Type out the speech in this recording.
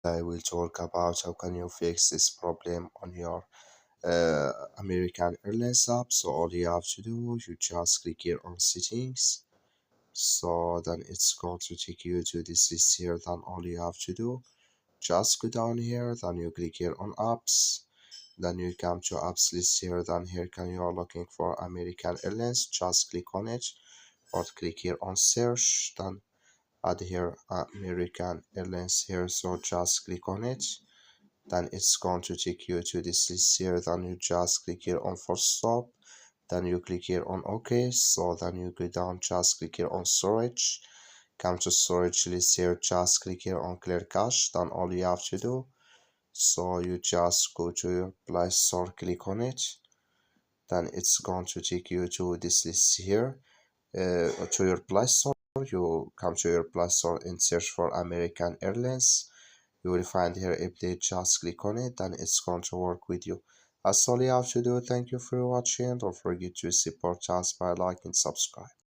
I will talk about how can you fix this problem on your American Airlines app. So all you have to do, you just click here on settings. So then it's going to take you to this list here. Then all you have to do, just go down here. Then you click here on apps. Then you come to apps list here. Then here can you are looking for American Airlines. Just click on it or click here on search. Then add here American Airlines here. So just click on it. Then it's going to take you to this list here. Then you just click here on first stop. Then you click here on OK. So then you go down, just click here on storage. Come to storage list here, just click here on clear cache. Then all you have to do, so you just go to your Play Store, click on it. Then it's going to take you to this list here, to your Play Store. You come to your Play Store and search for American Airlines. You will find here update, just click on it, then it's going to work with you. That's all you have to do. Thank you for watching. Don't forget to support us by liking and subscribe.